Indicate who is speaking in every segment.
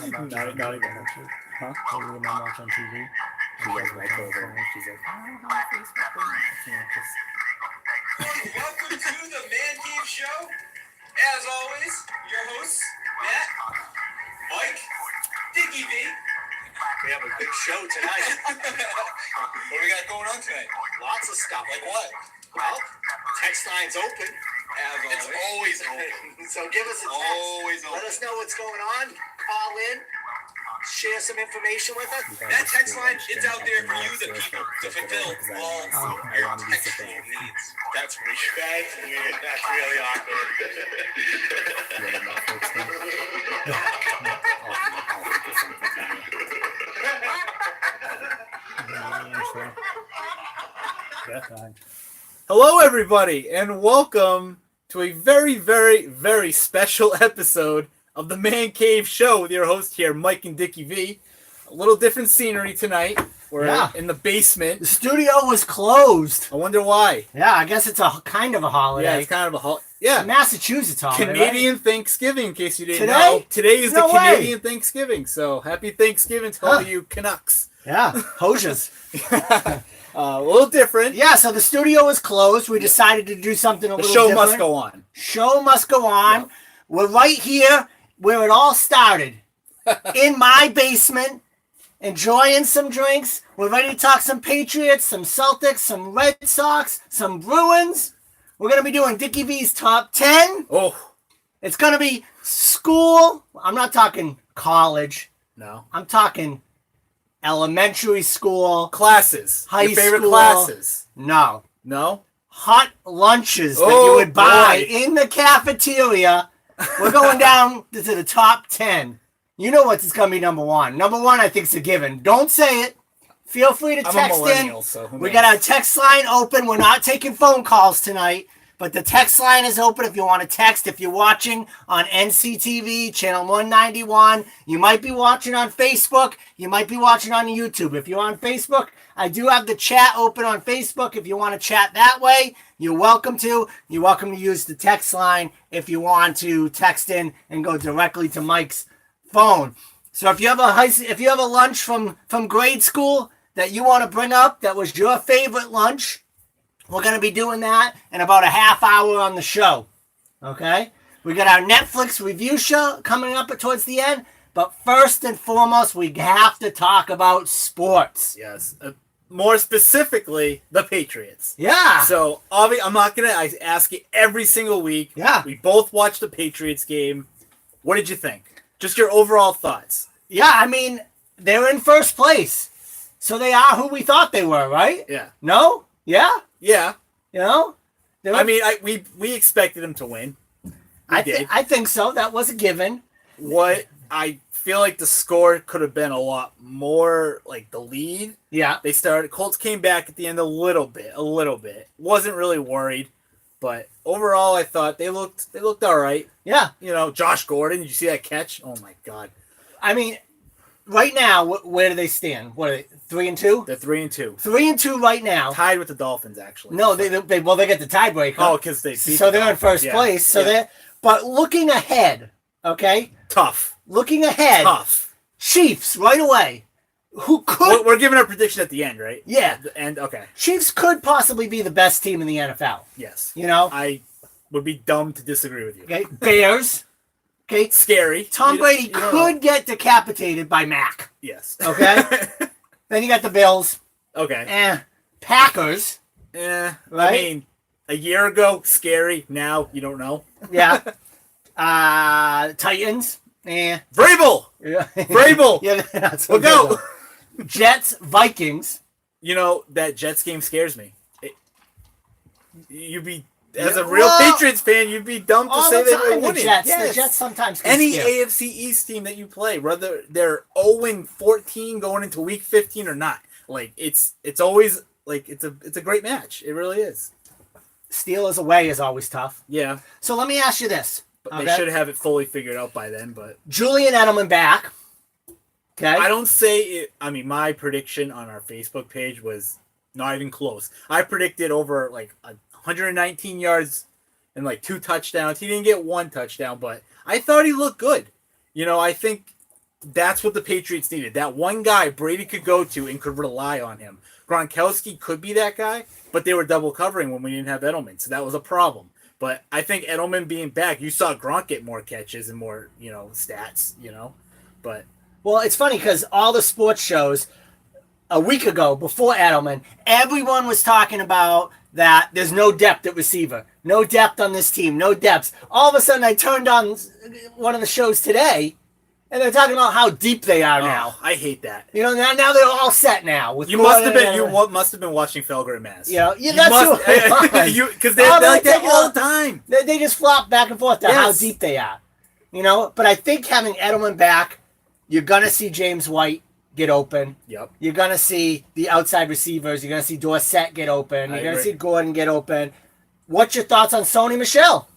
Speaker 1: Not even. Huh?
Speaker 2: What are your mom watch on TV?
Speaker 1: She was my phone. She's like, I don't have Facebook.
Speaker 3: Welcome to the ManCave Show. As always, your hosts, Matt, Mike, Dickie V. We have a big show tonight. What do we got going on tonight? Lots of stuff. Like what? Well, text line's open. As always. It's always open. So give us a text. Always open. Let us know what's going on. Call in. Share some information with us. That text line, it's out there for you, the people, to fulfill all your textual needs. That's weird. That's really awkward.
Speaker 1: Hello, everybody, and welcome to a very, very, very special episode of the ManCave Show with your host here, Mike and Dickie V. A little different scenery tonight. We're in the basement.
Speaker 2: The studio was closed.
Speaker 1: I wonder why.
Speaker 2: Yeah, I guess it's a kind of a holiday.
Speaker 1: Yeah, it's kind of a holiday. Yeah.
Speaker 2: Massachusetts holiday,
Speaker 1: Canadian
Speaker 2: right?
Speaker 1: Thanksgiving, in case you didn't
Speaker 2: Today?
Speaker 1: know. Today is
Speaker 2: No
Speaker 1: the
Speaker 2: way.
Speaker 1: Canadian Thanksgiving, so happy Thanksgiving to all of you Canucks.
Speaker 2: Yeah, Hosiers.
Speaker 1: A little different.
Speaker 2: Yeah, so the studio was closed. We decided to do something a
Speaker 1: The
Speaker 2: little
Speaker 1: show
Speaker 2: different.
Speaker 1: must go on.
Speaker 2: Show must go on.
Speaker 1: Yep.
Speaker 2: We're right here where it all started. In my basement, enjoying some drinks. We're ready to talk some Patriots, some Celtics, some Red Sox, some Bruins. We're going to be doing Dickie V's top 10.
Speaker 1: Oh,
Speaker 2: It's going to be school. I'm not talking college.
Speaker 1: no.
Speaker 2: I'm talking elementary school.
Speaker 1: Classes.
Speaker 2: High
Speaker 1: Your favorite
Speaker 2: school.
Speaker 1: classes.
Speaker 2: No.
Speaker 1: No?
Speaker 2: Hot lunches that
Speaker 1: Oh,
Speaker 2: you would buy
Speaker 1: boy.
Speaker 2: in the cafeteria. We're going down to the top 10. You know what's going to be number one. Number one, I think, is a given. Don't say it. Feel free to
Speaker 1: I'm a
Speaker 2: text in.
Speaker 1: millennial, so who
Speaker 2: We
Speaker 1: knows?
Speaker 2: got our text line open. We're not taking phone calls tonight, but the text line is open if you want to text. If you're watching on NCTV, channel 191, you might be watching on Facebook. You might be watching on YouTube. If you're on Facebook, I do have the chat open on Facebook. If you want to chat that way, you're welcome to. You're welcome to use the text line if you want to text in and go directly to Mike's phone. So if you have a lunch from grade school that you want to bring up that was your favorite lunch, we're going to be doing that in about a half hour on the show. Okay? We got our Netflix review show coming up towards the end, but first and foremost, we have to talk about sports.
Speaker 1: Yes. More specifically, the Patriots.
Speaker 2: Yeah.
Speaker 1: So, I'm not going to ask you every single week.
Speaker 2: Yeah.
Speaker 1: We both watched the Patriots game. What did you think? Just your overall thoughts.
Speaker 2: Yeah, I mean, they're in first place. So they are who we thought they were, right?
Speaker 1: Yeah.
Speaker 2: No? Yeah?
Speaker 1: Yeah.
Speaker 2: You know?
Speaker 1: I mean, we expected them to win.
Speaker 2: I
Speaker 1: did.
Speaker 2: think so. That was a given.
Speaker 1: What I feel like the score could have been a lot more like the lead.
Speaker 2: Yeah.
Speaker 1: Colts came back at the end a little bit. Wasn't really worried, but overall I thought they looked all right.
Speaker 2: Yeah.
Speaker 1: You know, Josh Gordon, did you see that catch? Oh my God.
Speaker 2: I mean, right now, where do they stand? What are they, 3-2?
Speaker 1: They're 3-2.
Speaker 2: 3-2 right now.
Speaker 1: Tied with the Dolphins, actually.
Speaker 2: No, they get the tiebreaker.
Speaker 1: Oh, because they beat
Speaker 2: so they're in first place. So but looking ahead, okay?
Speaker 1: Tough.
Speaker 2: Looking ahead.
Speaker 1: Tough.
Speaker 2: Chiefs right away. Who could?
Speaker 1: We're giving our prediction at the end, right?
Speaker 2: Yeah.
Speaker 1: And okay.
Speaker 2: Chiefs could possibly be the best team in the NFL.
Speaker 1: Yes.
Speaker 2: You know?
Speaker 1: I would be dumb to disagree with you.
Speaker 2: Okay. Bears. Okay.
Speaker 1: Scary.
Speaker 2: Tom Brady could get decapitated by Mac.
Speaker 1: Yes.
Speaker 2: Okay. Then you got the Bills.
Speaker 1: Okay.
Speaker 2: Packers.
Speaker 1: Right?
Speaker 2: Right?
Speaker 1: I mean, a year ago, scary. Now, you don't know.
Speaker 2: Yeah. Titans.
Speaker 1: Vrabel!
Speaker 2: Yeah.
Speaker 1: Vrabel!
Speaker 2: Yeah, that's
Speaker 1: We'll go!
Speaker 2: Jets, Vikings.
Speaker 1: You know, that Jets game scares me. As a real Patriots fan, you'd be dumb to
Speaker 2: All
Speaker 1: say
Speaker 2: the
Speaker 1: they
Speaker 2: time,
Speaker 1: were winning.
Speaker 2: the Jets.
Speaker 1: Yes.
Speaker 2: The Jets sometimes can
Speaker 1: Any
Speaker 2: scare.
Speaker 1: AFC East team that you play, whether they're 0-14 going into week 15 or not, like it's always like it's a great match. It really is.
Speaker 2: Steelers away is always tough.
Speaker 1: Yeah.
Speaker 2: So let me ask you this.
Speaker 1: But they should have it fully figured out by then, but
Speaker 2: Julian Edelman back. Okay.
Speaker 1: I don't say it. I mean, my prediction on our Facebook page was not even close. I predicted over like 119 yards and like 2 touchdowns. He didn't get 1 touchdown, but I thought he looked good. You know, I think that's what the Patriots needed. That one guy Brady could go to and could rely on him. Gronkowski could be that guy, but they were double covering when we didn't have Edelman, so that was a problem. But I think Edelman being back, you saw Gronk get more catches and more, stats, But
Speaker 2: Well, it's funny because all the sports shows a week ago, before Edelman, everyone was talking about that there's no depth at receiver. No depth on this team. No depth. All of a sudden, I turned on one of the shows today, and they're talking about how deep they are now.
Speaker 1: I hate that.
Speaker 2: Now they're all set now. With
Speaker 1: You must have been watching Felger and Mass.
Speaker 2: Yeah, that's
Speaker 1: because they like that all the time.
Speaker 2: They just flop back and forth to how deep they are. But I think having Edelman back, you're gonna see James White get open.
Speaker 1: Yep.
Speaker 2: You're gonna see the outside receivers. You're gonna see Dorsett get open. You're gonna see Gordon get open. What's your thoughts on Sony Michel?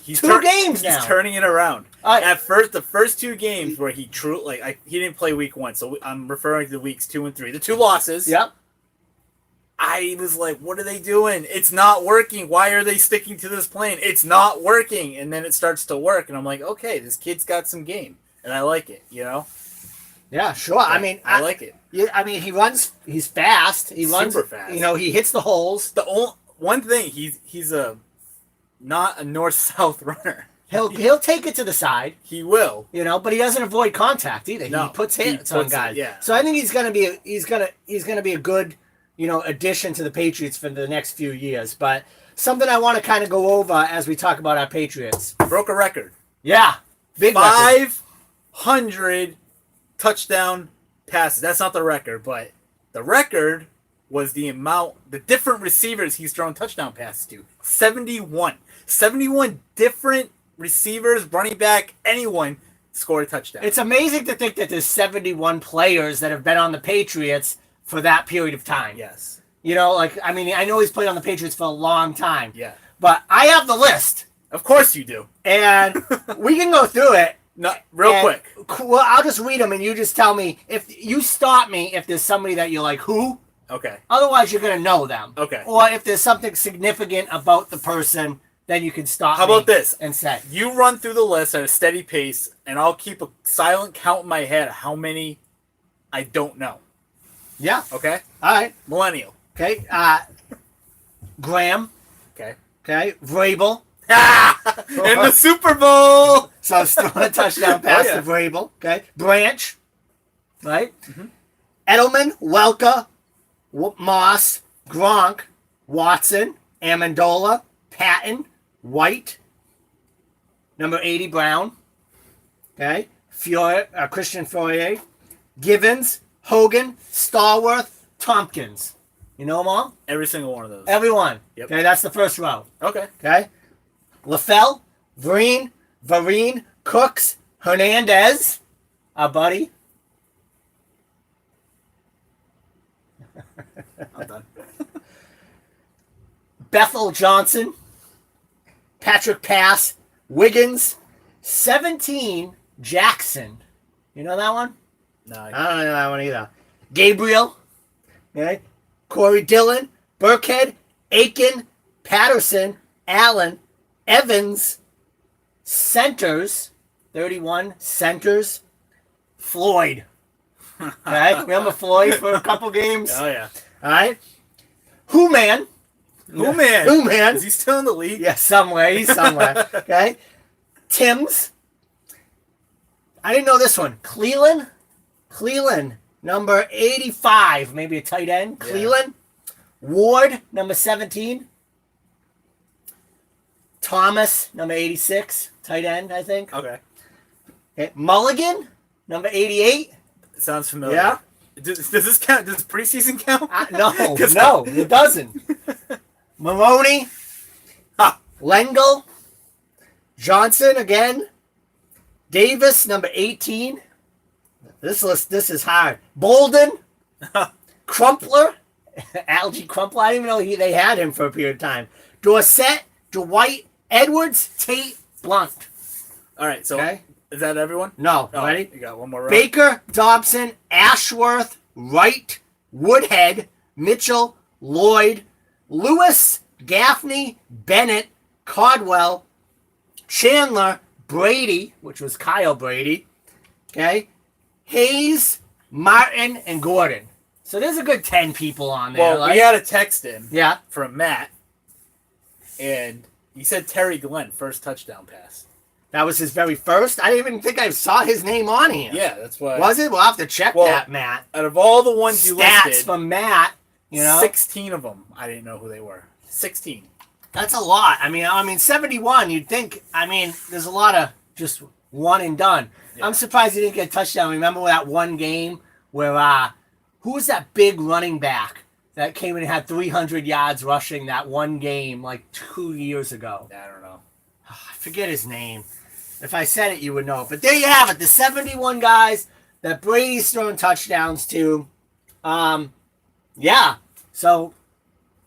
Speaker 1: He's
Speaker 2: Two games now.
Speaker 1: He's turning it around. At first, the first 2 games where he he didn't play week 1, so I'm referring to weeks 2 and 3. The 2 losses.
Speaker 2: Yep.
Speaker 1: I was like, what are they doing? It's not working. Why are they sticking to this plan? It's not working. And then it starts to work, and I'm like, okay, this kid's got some game, and I like it,
Speaker 2: Yeah, sure.
Speaker 1: Yeah, I like it.
Speaker 2: He runs. He's fast. He runs
Speaker 1: super fast.
Speaker 2: He hits the holes.
Speaker 1: The one thing he's not a north-south runner.
Speaker 2: He'll take it to the side.
Speaker 1: He will.
Speaker 2: But he doesn't avoid contact either.
Speaker 1: No,
Speaker 2: he puts hits on guys.
Speaker 1: Yeah.
Speaker 2: So I think he's gonna be a good addition to the Patriots for the next few years. But something I want to kind of go over as we talk about our Patriots.
Speaker 1: Broke a record.
Speaker 2: Yeah, big
Speaker 1: 500 touchdown passes. That's not the record, but the record was the different receivers he's thrown touchdown passes to. 71 different receivers, running back, anyone scored a touchdown.
Speaker 2: It's amazing to think that there's 71 players that have been on the Patriots for that period of time.
Speaker 1: Yes.
Speaker 2: I know he's played on the Patriots for a long time.
Speaker 1: Yeah.
Speaker 2: But I have the list.
Speaker 1: Of course you do.
Speaker 2: And we can go through it.
Speaker 1: No, real quick.
Speaker 2: Well, I'll just read them and you just tell me if you stop me if there's somebody that you're like, who?
Speaker 1: Okay.
Speaker 2: Otherwise, you're going to know them.
Speaker 1: Okay.
Speaker 2: Or if there's something significant about the person, then you can stop
Speaker 1: How about this?
Speaker 2: And say.
Speaker 1: You run through the list at a steady pace, and I'll keep a silent count in my head how many I don't know.
Speaker 2: Yeah.
Speaker 1: Okay?
Speaker 2: All right.
Speaker 1: Millennial.
Speaker 2: Okay. Graham.
Speaker 1: Okay.
Speaker 2: Okay. Vrabel.
Speaker 1: In the Super Bowl!
Speaker 2: So still a touchdown pass to Vrabel. Okay. Branch. Right?
Speaker 1: Mm-hmm.
Speaker 2: Edelman, Welker, Moss, Gronk, Watson, Amendola, Patton, White, number 80, Brown. Okay. Christian Fourier, Givens, Hogan, Stallworth, Tompkins. You know them all?
Speaker 1: Every single one of those.
Speaker 2: Everyone.
Speaker 1: Yep.
Speaker 2: Okay, that's the first row.
Speaker 1: Okay.
Speaker 2: Okay. LaFell, Varine, Cooks, Hernandez, our buddy.
Speaker 1: I'm done.
Speaker 2: Bethel Johnson, Patrick Pass, Wiggins, 17, Jackson. You know that one?
Speaker 1: No.
Speaker 2: I don't know that one either. Gabriel, okay. Corey Dillon, Burkhead, Aiken, Patterson, Allen, Evans, centers, 31 centers, Floyd. Okay, remember Floyd for a couple games?
Speaker 1: Oh, yeah.
Speaker 2: All right. Who-man.
Speaker 1: Who-man? Is he still in the league?
Speaker 2: Yeah, somewhere. He's somewhere. Okay. Timms. I didn't know this one. Cleland, number 85, maybe a tight end.
Speaker 1: Yeah.
Speaker 2: Cleland. Ward, number 17. Thomas, number 86, tight end, I think.
Speaker 1: Okay.
Speaker 2: Mulligan, number 88.
Speaker 1: Sounds familiar.
Speaker 2: Yeah.
Speaker 1: Does this count? Does preseason count?
Speaker 2: No, it doesn't. Maroney, Lengel, Johnson again, Davis, number 18. This is hard. Bolden, Crumpler, Algie Crumpler. I didn't even know they had him for a period of time. Dorsett, Dwight, Edwards, Tate, Blunt.
Speaker 1: All right, so
Speaker 2: Okay.
Speaker 1: Is that everyone?
Speaker 2: No,
Speaker 1: Oh,
Speaker 2: ready?
Speaker 1: You got one more row.
Speaker 2: Baker, Dobson, Ashworth, Wright, Woodhead, Mitchell, Lloyd, Lewis, Gaffney, Bennett, Codwell, Chandler, Brady, which was Kyle Brady, okay, Hayes, Martin, and Gordon. So there's a good 10 people on there.
Speaker 1: Well, we had a text in
Speaker 2: yeah.
Speaker 1: from Matt, and he said Terry Glenn, first touchdown pass.
Speaker 2: That was his very first? I didn't even think I saw his name on here.
Speaker 1: Yeah, that's why.
Speaker 2: Was it? We'll have to check that, Matt.
Speaker 1: Out of all the ones you
Speaker 2: Stats
Speaker 1: listed,
Speaker 2: from Matt,
Speaker 1: 16 of them, I didn't know who they were. 16.
Speaker 2: That's a lot. I mean, 71, you'd think, there's a lot of just one and done. Yeah. I'm surprised he didn't get a touchdown. Remember that one game where, who was that big running back that came in and had 300 yards rushing that one game like 2 years ago?
Speaker 1: I don't know.
Speaker 2: I forget his name. If I said it, you would know. But there you have it. The 71 guys that Brady's throwing touchdowns to. Yeah. So.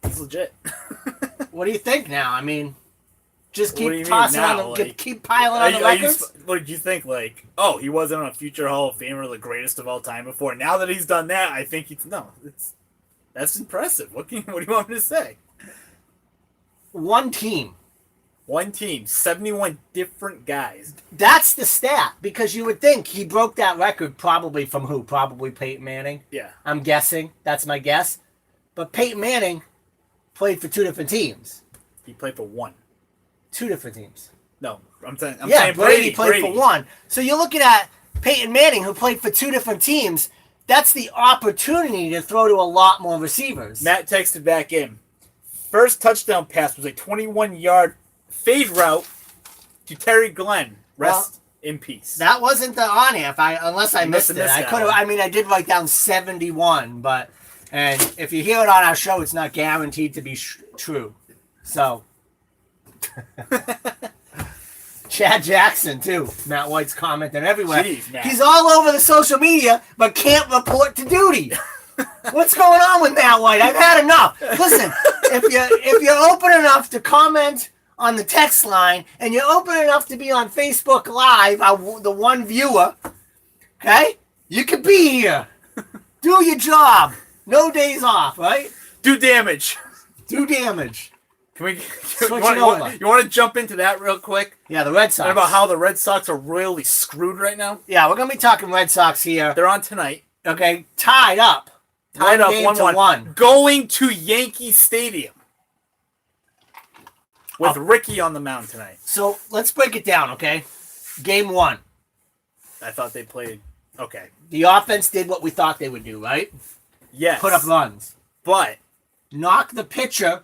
Speaker 1: It's legit.
Speaker 2: What do you think now? I mean, just keep
Speaker 1: tossing on
Speaker 2: them, keep piling on the records?
Speaker 1: What did you think? Like, oh, he wasn't a future Hall of Famer, the greatest of all time before. Now that he's done that, I think that's impressive. What do you want me to say?
Speaker 2: One team,
Speaker 1: 71 different guys.
Speaker 2: That's the stat, because you would think he broke that record probably from who? Probably Peyton Manning.
Speaker 1: Yeah.
Speaker 2: I'm guessing. That's my guess. But Peyton Manning played for two different teams.
Speaker 1: He played for one.
Speaker 2: Two different teams.
Speaker 1: No, I'm saying
Speaker 2: Brady played for one. So you're looking at Peyton Manning, who played for two different teams. That's the opportunity to throw to a lot more receivers.
Speaker 1: Matt texted back in. First touchdown pass was a 21-yard fade route to Terry Glenn. Rest in peace.
Speaker 2: That wasn't the on here, unless I missed it. I could have. I did write down 71, but if you hear it on our show, it's not guaranteed to be true. So, Chad Jackson too. Matt White's commenting everywhere.
Speaker 1: Jeez, Matt.
Speaker 2: He's all over the social media, but can't report to duty. What's going on with Matt White? I've had enough. Listen, if you're open enough to comment on the text line, and you're open enough to be on Facebook Live, the one viewer, okay? You can be here. Do your job. No days off, right?
Speaker 1: Do damage.
Speaker 2: Do damage.
Speaker 1: Can we? You want to jump into that real quick?
Speaker 2: Yeah, the Red Sox.
Speaker 1: And about how the Red Sox are really screwed right now?
Speaker 2: Yeah, we're going to be talking Red Sox here.
Speaker 1: They're on tonight.
Speaker 2: Okay, tied up.
Speaker 1: Tied up 1-1. Going to Yankee Stadium. With Ricky on the mound tonight.
Speaker 2: So, let's break it down, okay? Game one.
Speaker 1: I thought they played okay.
Speaker 2: The offense did what we thought they would do, right?
Speaker 1: Yes.
Speaker 2: Put up runs.
Speaker 1: But
Speaker 2: knock the pitcher,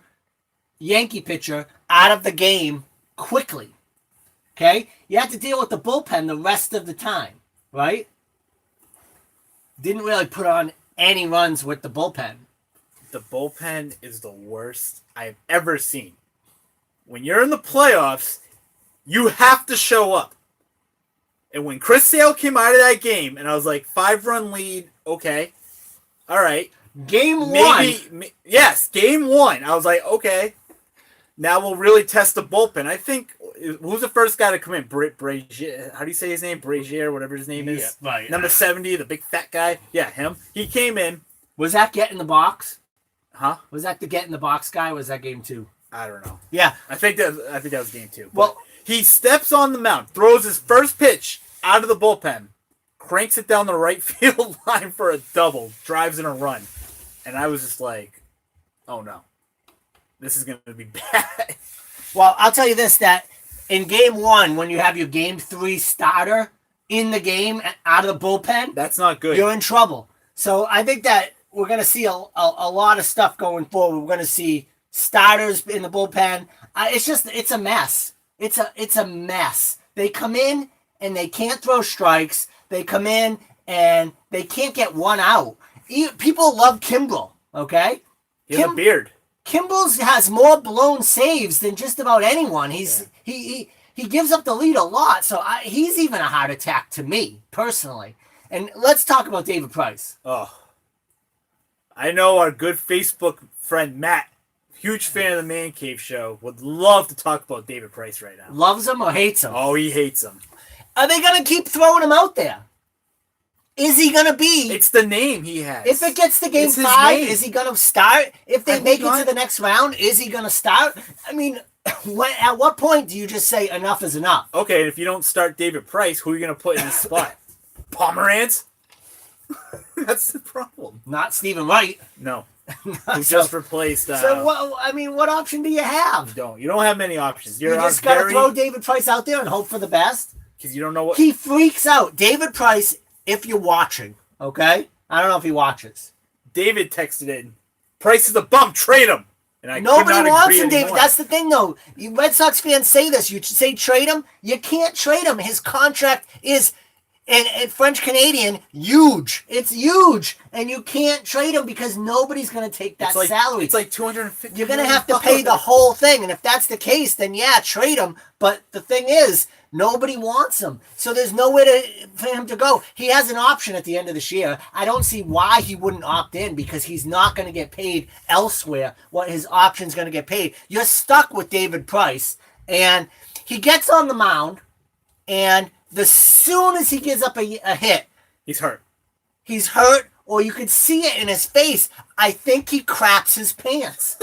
Speaker 2: Yankee pitcher, out of the game quickly. Okay? You have to deal with the bullpen the rest of the time, right? Didn't really put on any runs with the bullpen.
Speaker 1: The bullpen is the worst I've ever seen. When you're in the playoffs, you have to show up. And when Chris Sale came out of that game, and I was like, 5-run lead, okay, all right.
Speaker 2: Game one.
Speaker 1: Yes, game one. I was like, okay, now we'll really test the bullpen. I think, who's the first guy to come in? Brazier. How do you say his name? Brazier, whatever his name is.
Speaker 2: Yeah, right.
Speaker 1: Number 70, the big fat guy. Yeah, him. He came in.
Speaker 2: Was that get in the box?
Speaker 1: Huh?
Speaker 2: Was that the get in the box guy? Or was that game two?
Speaker 1: I don't know.
Speaker 2: Yeah.
Speaker 1: I think that was game two.
Speaker 2: Well,
Speaker 1: he steps on the mound, throws his first pitch out of the bullpen, cranks it down the right field line for a double, drives in a run. And I was just like, oh no, this is going to be bad.
Speaker 2: Well, I'll tell you this, that in game one, when you have your game three starter in the game out of the bullpen,
Speaker 1: that's not good.
Speaker 2: You're in trouble. So I think that we're going to see a lot of stuff going forward. We're going to see starters in the bullpen. It's a mess. It's a mess. They come in and they can't throw strikes. They come in and they can't get one out. People love Kimbrel, okay?
Speaker 1: He has a beard.
Speaker 2: Kimbrel has more blown saves than just about anyone. He gives up the lead a lot, so he's even a heart attack to me, personally. And let's talk about David Price.
Speaker 1: Oh. I know our good Facebook friend Matt, huge fan of the ManCave Show, would love to talk about David Price right now.
Speaker 2: Loves him or hates him?
Speaker 1: Oh, he hates him.
Speaker 2: Are they going to keep throwing him out there? Is he going to be...
Speaker 1: It's the name he has.
Speaker 2: If it gets to game 5, is he going to start? If they make it to the next round, is he going to start? I mean, at what point do you just say enough is enough?
Speaker 1: Okay, if you don't start David Price, who are you going to put in his spot? Pomeranz? That's the problem.
Speaker 2: Not Stephen Wright.
Speaker 1: No. Who just replaced...
Speaker 2: so, what option do you have?
Speaker 1: You don't have many options.
Speaker 2: You just got to throw David Price out there and hope for the best?
Speaker 1: Because you don't know what...
Speaker 2: He freaks out. David Price, if you're watching, okay? I don't know if he watches.
Speaker 1: David texted in, Price is a bum, trade him. And
Speaker 2: Nobody wants him, David. That's the thing, though. You Red Sox fans say this. You say trade him. You can't trade him. His contract is... And French Canadian, huge. It's huge, and you can't trade him because nobody's going to take that salary.
Speaker 1: It's like $250.
Speaker 2: You're going to have to pay the whole thing, and if that's the case, then yeah, trade him. But the thing is, nobody wants him, so there's nowhere for him to go. He has an option at the end of this year. I don't see why he wouldn't opt in because he's not going to get paid elsewhere. What his option's going to get paid. You're stuck with David Price, and he gets on the mound, and as soon as he gives up a hit,
Speaker 1: he's hurt.
Speaker 2: He's hurt, or you could see it in his face. I think he craps his pants.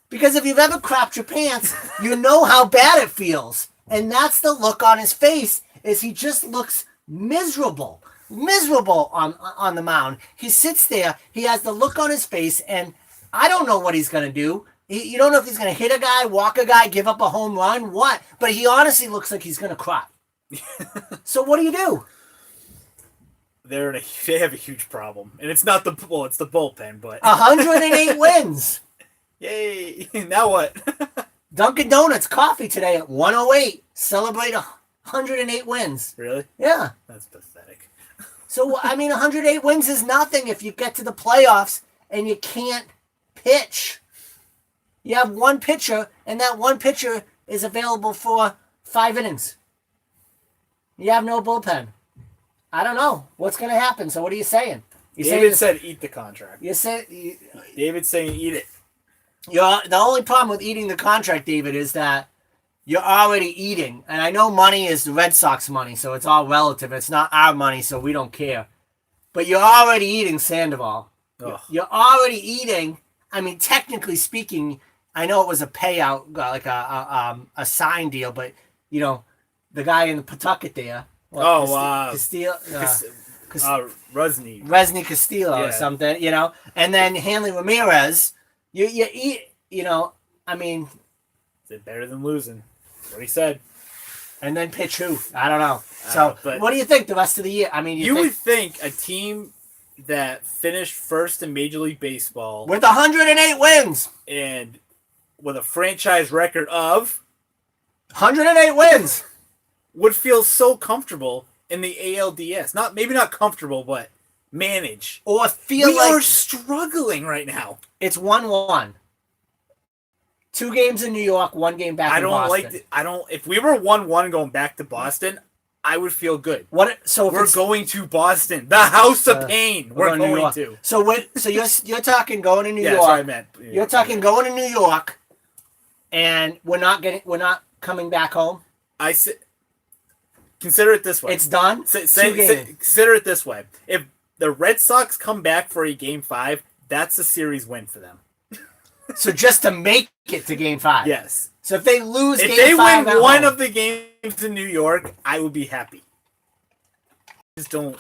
Speaker 2: Because if you've ever crapped your pants, you know how bad it feels. And that's the look on his face, is he just looks miserable. Miserable on the mound. He sits there, he has the look on his face, and I don't know what he's going to do. You don't know if he's going to hit a guy, walk a guy, give up a home run, what? But he honestly looks like he's going to cry. So what do?
Speaker 1: They have a huge problem, and it's not it's the bullpen, but
Speaker 2: 108 wins.
Speaker 1: Yay! Now what?
Speaker 2: Dunkin' Donuts coffee today at 108. Celebrate 108 wins.
Speaker 1: Really?
Speaker 2: Yeah.
Speaker 1: That's pathetic.
Speaker 2: So 108 wins is nothing if you get to the playoffs and you can't pitch. You have one pitcher, and that one pitcher is available for 5 innings. You have no bullpen. I don't know what's going to happen. So what are you saying?
Speaker 1: David said eat the contract.
Speaker 2: David's
Speaker 1: saying eat it.
Speaker 2: The only problem with eating the contract, David, is that you're already eating. And I know money is the Red Sox money, so it's all relative. It's not our money, so we don't care. But you're already eating Sandoval. You're already eating. Technically speaking, I know it was a payout, like a sign deal, but, the guy in the Pawtucket there.
Speaker 1: Castillo.
Speaker 2: Resny Castillo or something, And then Hanley Ramirez, you eat, Is
Speaker 1: it better than losing? That's what he said.
Speaker 2: And then pitch who? I don't know. So what do you think the rest of the year?
Speaker 1: You would think a team that finished first in Major League Baseball
Speaker 2: with 108 wins
Speaker 1: and with a franchise record of
Speaker 2: 108 wins
Speaker 1: would feel so comfortable in the ALDS. Maybe not comfortable, but manage.
Speaker 2: Or feel
Speaker 1: we are struggling right now.
Speaker 2: It's 1-1. 2 games in New York, 1 game back in Boston.
Speaker 1: If we were 1-1 going back to Boston, I would feel good. We're going to Boston, the house of pain. We're going to.
Speaker 2: So you're talking going to New York.
Speaker 1: That's what I meant.
Speaker 2: You're talking going to New York, and we're not coming back home.
Speaker 1: Consider it this way.
Speaker 2: It's done.
Speaker 1: Consider it this way. If the Red Sox come back for a Game 5, that's a series win for them.
Speaker 2: So just to make it to Game 5.
Speaker 1: Yes.
Speaker 2: So if they lose
Speaker 1: Game 5
Speaker 2: If they
Speaker 1: win one of the games in New York, I would be happy. Just don't.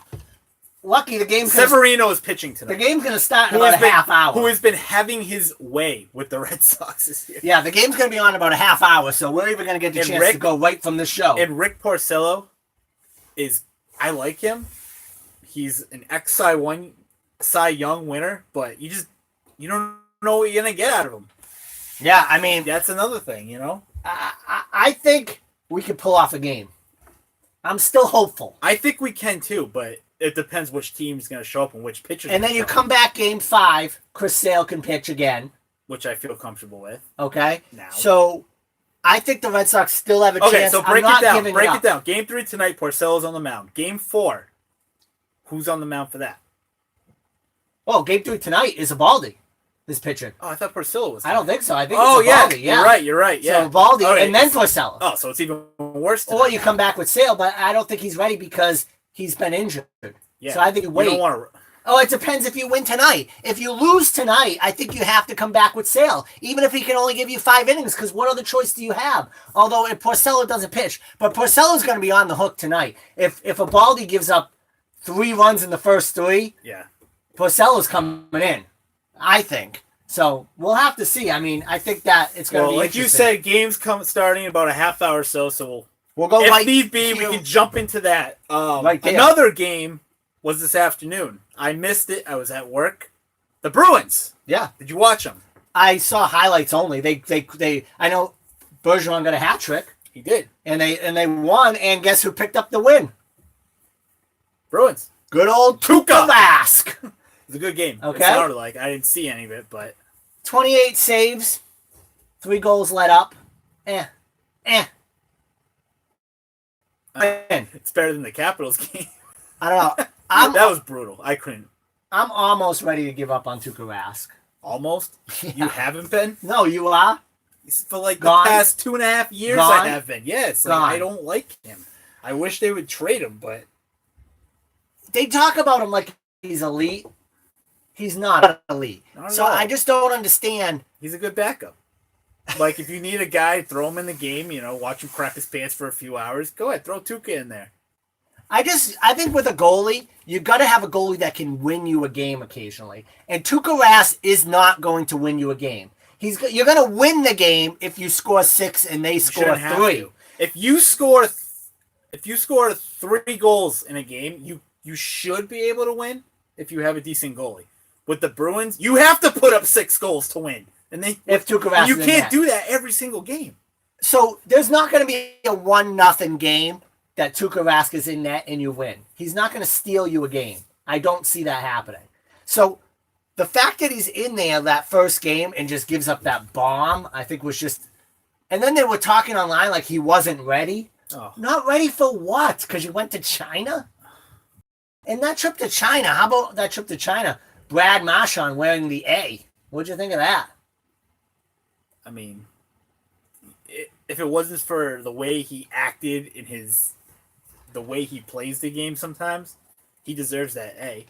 Speaker 2: Lucky the game.
Speaker 1: Severino is pitching tonight.
Speaker 2: The game's going to start in about a half hour.
Speaker 1: Who has been having his way with the Red Sox this year.
Speaker 2: Yeah, the game's going to be on about a half hour, so we're even going to get the chance to go right from the show.
Speaker 1: And Rick Porcello I like him. He's an Cy Young winner, but you don't know what you're going to get out of him.
Speaker 2: Yeah,
Speaker 1: that's another thing,
Speaker 2: I think we could pull off a game. I'm still hopeful.
Speaker 1: I think we can too, but it depends which team's going to show up and which pitchers.
Speaker 2: And then you come back Game 5, Chris Sale can pitch again,
Speaker 1: which I feel comfortable with.
Speaker 2: Okay. Now, so I think the Red Sox still have a chance.
Speaker 1: Okay, so break it down. Game 3 tonight, Porcello's on the mound. Game 4, who's on the mound for that?
Speaker 2: Oh, Game 3 tonight is Eovaldi. This pitcher.
Speaker 1: Oh, I thought Porcello was.
Speaker 2: I don't think so. I think it's Eovaldi.
Speaker 1: Yeah, you're right. Yeah,
Speaker 2: so Eovaldi and then Porcello.
Speaker 1: Oh, so it's even worse.
Speaker 2: Or you come back with Sale, but I don't think he's ready because he's been injured. Yeah. So I think you wait.
Speaker 1: You don't want to.
Speaker 2: Oh, it depends if you win tonight. If you lose tonight, I think you have to come back with Sale, even if he can only give you 5 innings, because what other choice do you have? Although if Porcello doesn't pitch, but Porcello's going to be on the hook tonight. If Eovaldi gives up 3 runs in the first 3,
Speaker 1: Yeah.
Speaker 2: Porcello's coming in, I think. So we'll have to see. I mean, I think that it's going to be
Speaker 1: like you
Speaker 2: interesting.
Speaker 1: said, games starting in about a half hour or so. So
Speaker 2: We'll go
Speaker 1: if
Speaker 2: right
Speaker 1: need be, we
Speaker 2: here.
Speaker 1: can jump into that.
Speaker 2: Right there.
Speaker 1: Another game was this afternoon. I missed it. I was at work. The Bruins.
Speaker 2: Yeah.
Speaker 1: Did you watch them?
Speaker 2: I saw highlights only. They I know Bergeron got a hat trick.
Speaker 1: He did.
Speaker 2: And they won, and guess who picked up the win?
Speaker 1: Bruins.
Speaker 2: Good old
Speaker 1: Tuukka.
Speaker 2: Tuukka Rask.
Speaker 1: It was a good game.
Speaker 2: Okay.
Speaker 1: It sounded like I didn't see any of it, but
Speaker 2: 28 saves, 3 goals let up. Win.
Speaker 1: it's better than the Capitals game.
Speaker 2: I don't know.
Speaker 1: That was brutal. I couldn't.
Speaker 2: I'm almost ready to give up on Tuukka Rask.
Speaker 1: Almost.
Speaker 2: Yeah.
Speaker 1: You haven't been
Speaker 2: No, you are?
Speaker 1: for like
Speaker 2: Gone?
Speaker 1: the past 2.5 years.
Speaker 2: Gone?
Speaker 1: I have been. Yes.
Speaker 2: Gone.
Speaker 1: I don't like him. I wish they would trade him, but
Speaker 2: They talk about him like he's elite. He's not elite.
Speaker 1: Not at
Speaker 2: So
Speaker 1: all.
Speaker 2: I just don't understand.
Speaker 1: he's a good backup. Like if you need a guy, throw him in the game. Watch him crap his pants for a few hours. Go ahead, throw Tuca in there.
Speaker 2: I think with a goalie, you got to have a goalie that can win you a game occasionally. And Tuukka Rask is not going to win you a game. You're going to win the game if you score 6 and they score
Speaker 1: Shouldn't have
Speaker 2: 3.
Speaker 1: to. If you score 3 goals in a game, you should be able to win if you have a decent goalie. With the Bruins, you have to put up 6 goals to win, and
Speaker 2: If Tuukka Rask
Speaker 1: you
Speaker 2: is in
Speaker 1: can't
Speaker 2: net.
Speaker 1: do that every single game.
Speaker 2: So there's not going to be a 1-0 game that Tuukka Rask is in net and you win. He's not going to steal you a game. I don't see that happening. So the fact that he's in there that first game and just gives up that bomb, I think was just... And then they were talking online like he wasn't ready.
Speaker 1: Oh.
Speaker 2: Not ready for what? Because you went to China? And that trip to China, how about that trip to China? Brad Marchand wearing the A. What'd you think of that?
Speaker 1: I mean, if it wasn't for the way he acted in the way he plays the game sometimes, he deserves that A.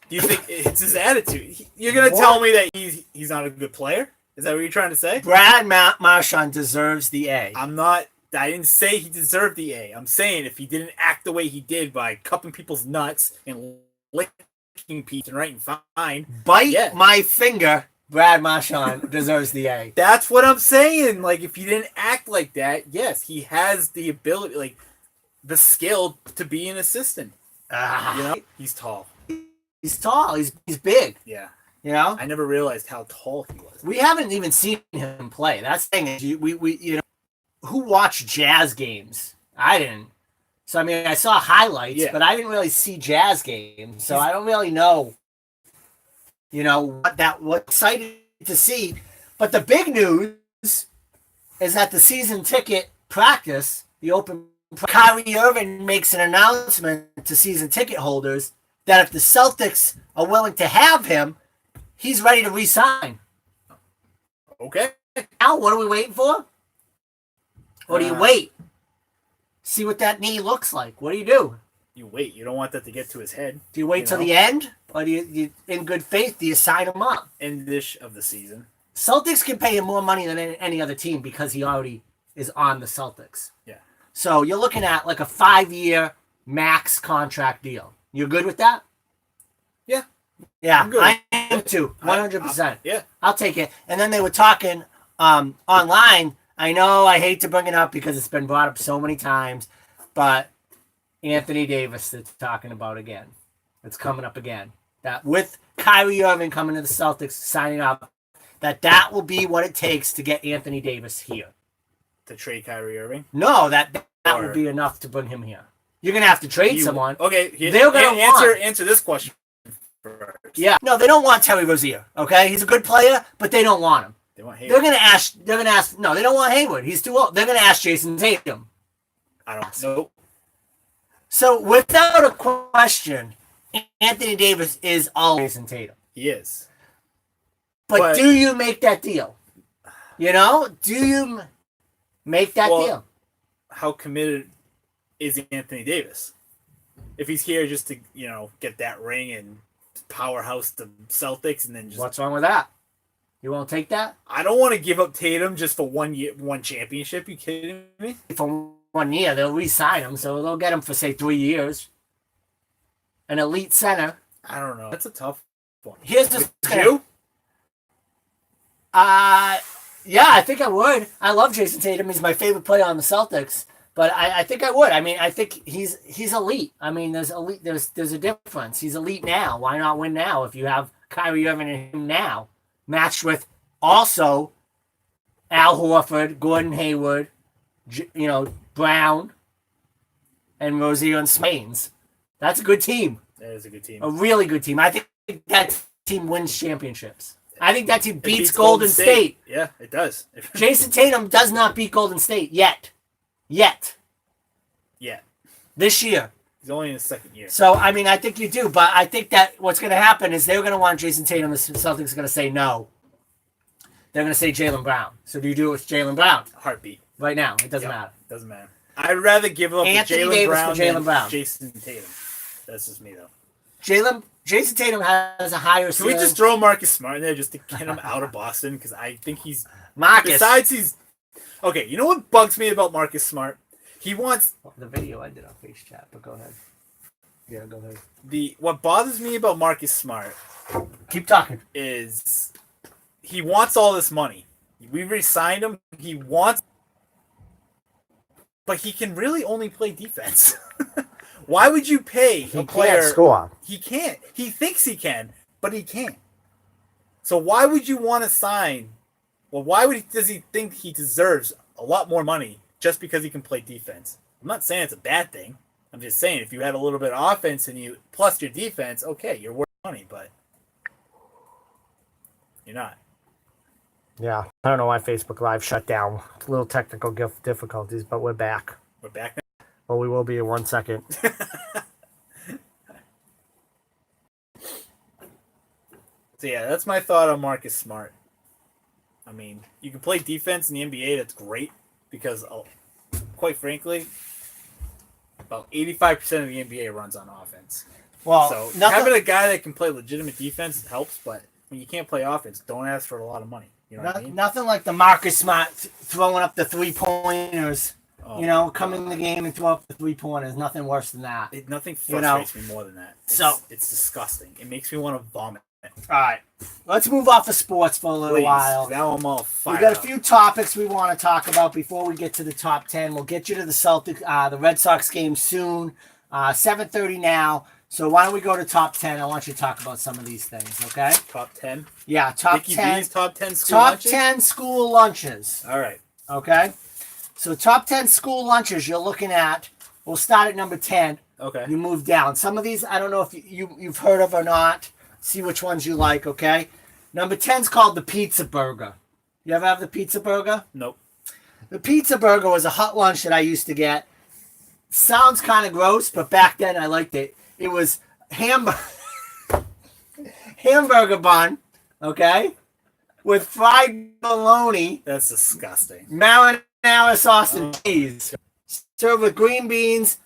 Speaker 1: Do you think it's his attitude? You're going to tell me that he's not a good player? Is that what you're trying to say?
Speaker 2: Brad Marchand deserves the A.
Speaker 1: I didn't say he deserved the A. I'm saying if he didn't act the way he did by cupping people's nuts and licking people and writing fine.
Speaker 2: Bite my finger, Brad Marchand deserves the A.
Speaker 1: That's what I'm saying. Like, if he didn't act like that, yes, he has the ability, like, the skill to be an assistant. He's tall.
Speaker 2: He's tall. He's big.
Speaker 1: Yeah.
Speaker 2: I
Speaker 1: never realized how tall he was.
Speaker 2: We haven't even seen him play. That's the thing. Is who watched Jazz games? I didn't. So, I mean, I saw highlights, but I didn't really see Jazz games. So, I don't really know, what excited to see. But the big news is that the season ticket practice, the open Kyrie Irving makes an announcement to season ticket holders that if the Celtics are willing to have him, he's ready to re-sign.
Speaker 1: Okay.
Speaker 2: Now, what are we waiting for? Or do you wait? See what that knee looks like. What do you do?
Speaker 1: You wait. You don't want that to get to his head.
Speaker 2: Do you wait till the end? Or do you, in good faith, do you sign him up?
Speaker 1: End-ish of the season.
Speaker 2: Celtics can pay him more money than any other team because he already is on the Celtics.
Speaker 1: Yeah.
Speaker 2: So you're looking at like a 5-year max contract deal. You good with that?
Speaker 1: Yeah.
Speaker 2: Yeah,
Speaker 1: good.
Speaker 2: I am too. 100%.
Speaker 1: Yeah.
Speaker 2: I'll take it. And then they were talking online. I know I hate to bring it up because it's been brought up so many times, but Anthony Davis they're talking about again. It's coming up again. That with Kyrie Irving coming to the Celtics, signing up, that will be what it takes to get Anthony Davis here.
Speaker 1: To trade Kyrie Irving?
Speaker 2: No, that will be enough to bring him here. You're going to have to trade someone.
Speaker 1: Okay.
Speaker 2: They're going to
Speaker 1: answer this question first.
Speaker 2: Yeah. No, they don't want Terry Rozier, okay? He's a good player, but they don't want him.
Speaker 1: They want Hayward.
Speaker 2: They're gonna ask no, they don't want Hayward. He's too old. They're gonna ask Jason Tatum.
Speaker 1: I don't know.
Speaker 2: So without a question, Anthony Davis is all Jason Tatum.
Speaker 1: He is.
Speaker 2: But do you make that deal? Do you make that deal?
Speaker 1: How committed is Anthony Davis? If he's here just to, get that ring and powerhouse the Celtics and then just...
Speaker 2: What's wrong with that? You won't take that?
Speaker 1: I don't want to give up Tatum just for one championship. You kidding me?
Speaker 2: For 1 year, they'll re-sign him, so they'll get him for, say, 3 years. an elite center.
Speaker 1: I don't know. That's a tough one.
Speaker 2: Here's the
Speaker 1: you.
Speaker 2: Yeah, I think I would. I love Jason Tatum. He's my favorite player on the Celtics. But I think I would. I mean, I think he's elite. I mean, there's a difference. He's elite now. Why not win now if you have Kyrie Irving and him now, matched with also Al Horford, Gordon Hayward, Brown, and Rozier and Smains. That's a good team.
Speaker 1: That is a good team.
Speaker 2: A really good team. I think that team wins championships. I think that team beats Golden State.
Speaker 1: Yeah, it does.
Speaker 2: Jason Tatum does not beat Golden State yet. Yeah. This year.
Speaker 1: He's only in his second year.
Speaker 2: So, I mean, I think you do. But I think that what's going to happen is they're going to want Jason Tatum. The Celtics are going to say no. They're going to say Jaylen Brown. So do you do it with Jaylen Brown?
Speaker 1: Heartbeat.
Speaker 2: Right now. It doesn't matter.
Speaker 1: Doesn't matter. I'd rather give up
Speaker 2: Anthony
Speaker 1: Jaylen
Speaker 2: Davis
Speaker 1: Brown than Jason Tatum. That's just me, though.
Speaker 2: Jason Tatum has a higher
Speaker 1: Can we just throw Marcus Smart in there just to get him out of Boston? Because I think he's...
Speaker 2: Marcus.
Speaker 1: Okay, you know what bugs me about Marcus Smart? He wants...
Speaker 2: The video I did on Face Chat, but go ahead. Yeah, go ahead.
Speaker 1: What bothers me about Marcus Smart...
Speaker 2: Keep talking.
Speaker 1: ...is he wants all this money. We re-signed him. He wants... But he can really only play defense. Why would you pay a player...
Speaker 2: He can't score.
Speaker 1: He can't. He thinks he can, but he can't. So why would you want to sign... Well, does he think he deserves a lot more money just because he can play defense? I'm not saying it's a bad thing. I'm just saying if you had a little bit of offense and you plus your defense, okay, you're worth money, but you're not.
Speaker 2: Yeah, I don't know why Facebook Live shut down. A little technical difficulties, but we're back.
Speaker 1: We're back now?
Speaker 2: Well, we will be in 1 second.
Speaker 1: So yeah, that's my thought on Marcus Smart. I mean, you can play defense in the NBA, that's great, because quite frankly, about 85% of the NBA runs on offense.
Speaker 2: Well,
Speaker 1: so having a guy that can play legitimate defense helps, but when you can't play offense, don't ask for a lot of money. You know what I mean?
Speaker 2: Nothing like the Marcus Smart throwing up the three-pointers. Coming in the game and throw up the three-pointers. Nothing worse than that.
Speaker 1: Nothing frustrates me more than that. It's disgusting. It makes me want to vomit.
Speaker 2: All right. Let's move off of sports for a little while.
Speaker 1: Now I'm all fired
Speaker 2: We got a few topics we want to talk about before we get to the top 10. We'll get you to the Red Sox game soon. 7:30 now. So why don't we go to top 10? I want you to talk about some of these things, okay?
Speaker 1: Top 10?
Speaker 2: Yeah, top
Speaker 1: Dickie
Speaker 2: 10.
Speaker 1: B's top 10 school lunches?
Speaker 2: Top 10 school lunches.
Speaker 1: All right.
Speaker 2: Okay? So top 10 school lunches you're looking at. We'll start at number 10.
Speaker 1: Okay.
Speaker 2: You move down. Some of these, I don't know if you've heard of or not. See which ones you like, okay? Number 10 is called the Pizza Burger. You ever have the Pizza Burger?
Speaker 1: Nope.
Speaker 2: The Pizza Burger was a hot lunch that I used to get. Sounds kind of gross, but back then I liked it. It was hamburger bun, okay? With fried bologna.
Speaker 1: That's disgusting.
Speaker 2: Marinara sauce and cheese. Served with green beans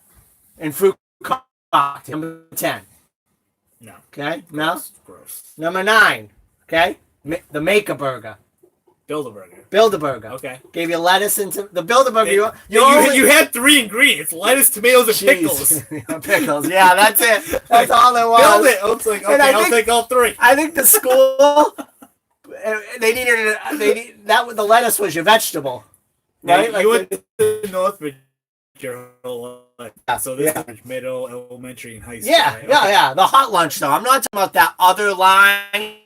Speaker 2: and fruit cocktail. Number 10.
Speaker 1: No.
Speaker 2: Okay? No?
Speaker 1: Gross.
Speaker 2: Number 9. Okay? The Make-A-Burger.
Speaker 1: Build-A-Burger.
Speaker 2: Build-A-Burger.
Speaker 1: Okay.
Speaker 2: Gave you lettuce into the Build-A-Burger.
Speaker 1: You had 3 ingredients: lettuce, tomatoes, and pickles.
Speaker 2: Pickles. Yeah, that's it. That's all there was.
Speaker 1: Build it. I was like, okay, I'll take all 3.
Speaker 2: I think the school the lettuce was your vegetable, right?
Speaker 1: You went to Northbridge your whole life, so this is middle, elementary, and high school.
Speaker 2: Yeah,
Speaker 1: right?
Speaker 2: yeah. The hot lunch though. I'm not talking about that other line.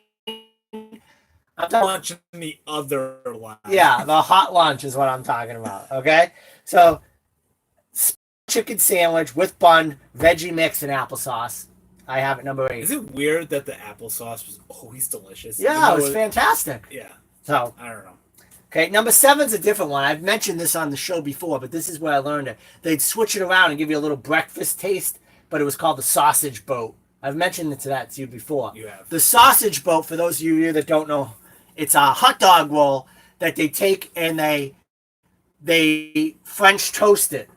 Speaker 1: I'm talking lunch in the other line.
Speaker 2: Yeah, the hot lunch is what I'm talking about. Okay, so chicken sandwich with bun, veggie mix, and applesauce. I have it number 8.
Speaker 1: Is it weird that the applesauce was always delicious?
Speaker 2: Yeah, it was fantastic.
Speaker 1: Yeah.
Speaker 2: So
Speaker 1: I don't know.
Speaker 2: Okay, number 7 is a different one. I've mentioned this on the show before, but this is where I learned it. They'd switch it around and give you a little breakfast taste, but it was called the sausage boat. I've mentioned that to you before.
Speaker 1: You have.
Speaker 2: The sausage boat, for those of you that don't know, it's a hot dog roll that they take and they French toast it.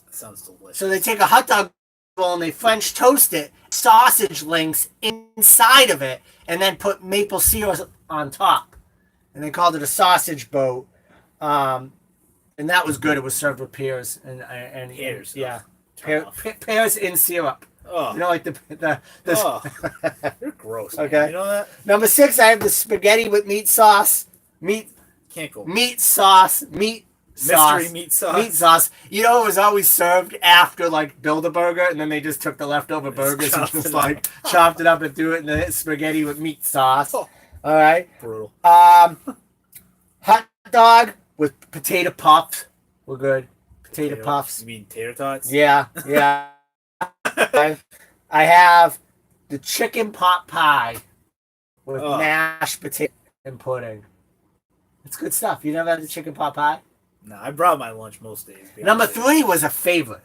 Speaker 1: That sounds delicious.
Speaker 2: So they take a hot dog roll and they French toast it, sausage links inside of it, and then put maple syrup on top. And they called it a sausage boat. And that was good. It was served with pears and
Speaker 1: pears.
Speaker 2: Yeah. Pears in syrup.
Speaker 1: Oh.
Speaker 2: You know, like the
Speaker 1: Oh. You're gross. Man.
Speaker 2: Okay.
Speaker 1: You know that?
Speaker 2: Number 6, I have the spaghetti with meat sauce.
Speaker 1: Can't go.
Speaker 2: Meat sauce. Meat sauce.
Speaker 1: Mystery meat sauce.
Speaker 2: Meat sauce. You know, it was always served after like Build-A-Burger, and then they just took the leftover burgers and just like chopped it up and threw it in the spaghetti with meat sauce.
Speaker 1: Oh.
Speaker 2: All right.
Speaker 1: Brutal.
Speaker 2: Hot dog with potato puffs. We're good. Potato puffs.
Speaker 1: You mean tater tots?
Speaker 2: Yeah. I have the chicken pot pie with mashed potato and pudding. It's good stuff. You never had the chicken pot pie?
Speaker 1: No, I brought my lunch most days.
Speaker 2: Number 3 was a favorite.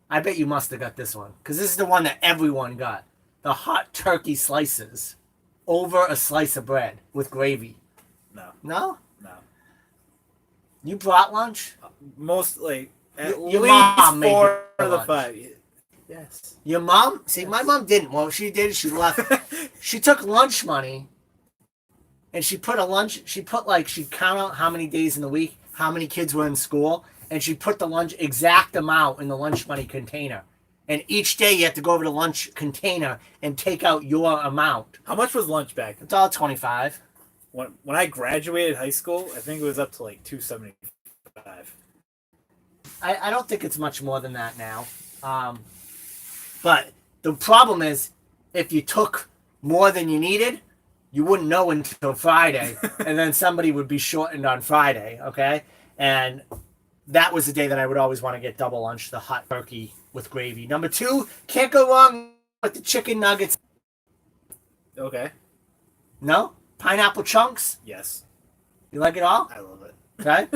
Speaker 2: I bet you must have got this one because this is the one that everyone got. The hot turkey slices over a slice of bread with gravy.
Speaker 1: No.
Speaker 2: No?
Speaker 1: No.
Speaker 2: You brought lunch?
Speaker 1: Most, like, at
Speaker 2: Your
Speaker 1: least
Speaker 2: mom made
Speaker 1: 4
Speaker 2: you
Speaker 1: of the
Speaker 2: lunch.
Speaker 1: 5. Yes.
Speaker 2: Your mom? See, my mom didn't. Well, she did. She left. She took lunch money and she put she'd count out how many days in the week, how many kids were in school, and she put the lunch exact amount in the lunch money container. And each day you have to go over to the lunch container and take out your amount.
Speaker 1: How much was lunch back?
Speaker 2: It's all 25.
Speaker 1: When I graduated high school, I think it was up to like $2.75.
Speaker 2: I don't think it's much more than that now. But the problem is, if you took more than you needed, you wouldn't know until Friday, and then somebody would be shortened on Friday, okay? And that was the day that I would always want to get double lunch, the hot turkey with gravy. Number 2, can't go wrong with the chicken nuggets.
Speaker 1: Okay.
Speaker 2: No? Pineapple chunks?
Speaker 1: Yes.
Speaker 2: You like it all?
Speaker 1: I love it.
Speaker 2: Okay.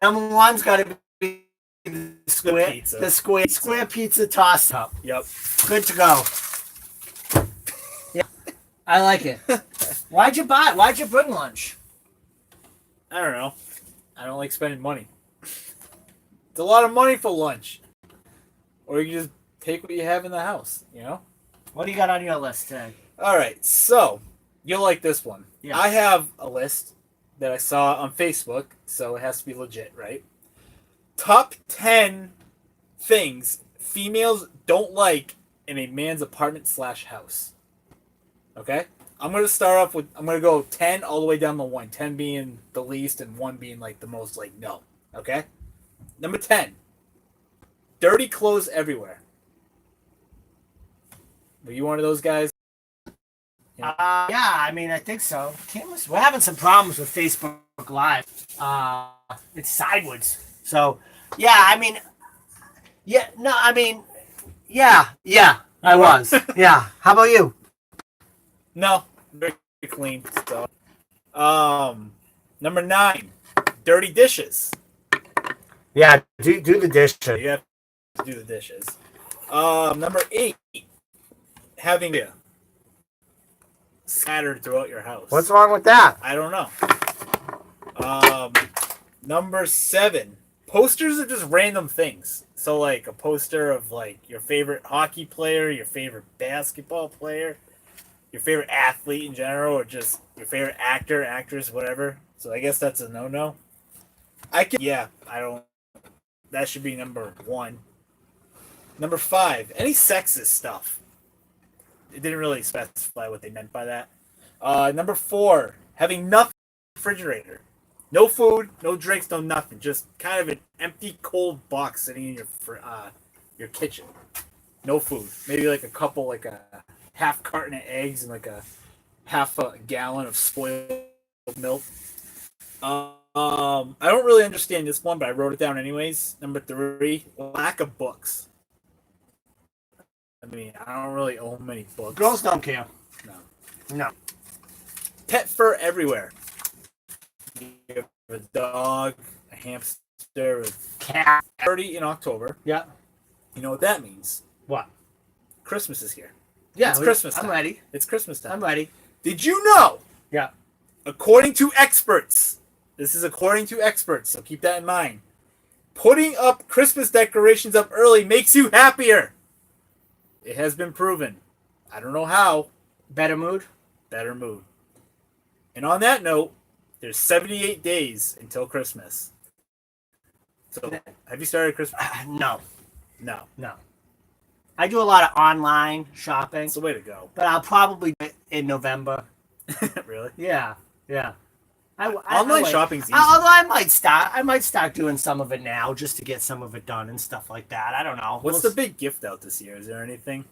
Speaker 2: Number 1's got to be the
Speaker 1: pizza.
Speaker 2: square pizza toss up.
Speaker 1: Yep.
Speaker 2: Good to go. Yeah, I like it. Why'd you buy it? Why'd you bring lunch?
Speaker 1: I don't know. I don't like spending money. It's a lot of money for lunch. Or you can just take what you have in the house, you know?
Speaker 2: What do you got on your list today?
Speaker 1: All right, so you'll like this one.
Speaker 2: Yeah.
Speaker 1: I have a list that I saw on Facebook, so it has to be legit, right? Top 10 things females don't like in a man's apartment/house. Okay? I'm going to go 10 all the way down to 1. 10 being the least and 1 being like the most like no. Okay? Number 10. Dirty clothes everywhere. Are you one of those guys?
Speaker 2: Yeah, I mean, I think so. We're having some problems with Facebook Live. It's sideways. So, yeah, I mean, I was. Yeah. How about you?
Speaker 1: No, very clean stuff. Number 9, dirty dishes.
Speaker 2: Yeah, do the dish.
Speaker 1: You have to do the dishes. Number 8, having it scattered throughout your house.
Speaker 2: What's wrong with that?
Speaker 1: I don't know. Number 7, posters of just random things. So like a poster of like your favorite hockey player, your favorite basketball player, your favorite athlete in general, or just your favorite actor, actress, whatever. So I guess that's a no-no. I don't. That should be number 1. Number 5, any sexist stuff. It didn't really specify what they meant by that. Number 4, having nothing in the refrigerator. No food, no drinks, no nothing. Just kind of an empty, cold box sitting in your kitchen. No food. Maybe like a half carton of eggs and like a half a gallon of spoiled milk. I don't really understand this one, but I wrote it down anyways. Number 3, lack of books. I mean, I don't really own many books.
Speaker 2: Girls don't care. No.
Speaker 1: Pet fur everywhere. You have a dog, a hamster, a
Speaker 2: Cat.
Speaker 1: 30 in October.
Speaker 2: Yeah.
Speaker 1: You know what that means?
Speaker 2: What?
Speaker 1: Christmas is here.
Speaker 2: Yeah,
Speaker 1: It's Christmas
Speaker 2: I'm
Speaker 1: time.
Speaker 2: ready.
Speaker 1: It's Christmas time.
Speaker 2: I'm ready.
Speaker 1: Did you know?
Speaker 2: Yeah.
Speaker 1: According to experts, this is according to experts, so keep that in mind. Putting up Christmas decorations up early makes you happier. It has been proven. I don't know how.
Speaker 2: Better mood?
Speaker 1: Better mood. And on that note, there's 78 days until Christmas. So, have you started Christmas?
Speaker 2: No.
Speaker 1: No.
Speaker 2: No. I do a lot of online shopping,
Speaker 1: It's the way to go.
Speaker 2: but I'll probably do it in November.
Speaker 1: Really?
Speaker 2: Yeah.
Speaker 1: Online shopping's easy.
Speaker 2: Although I might start doing some of it now just to get some of it done and stuff like that. I don't know.
Speaker 1: What's the big gift out this year? Is there anything?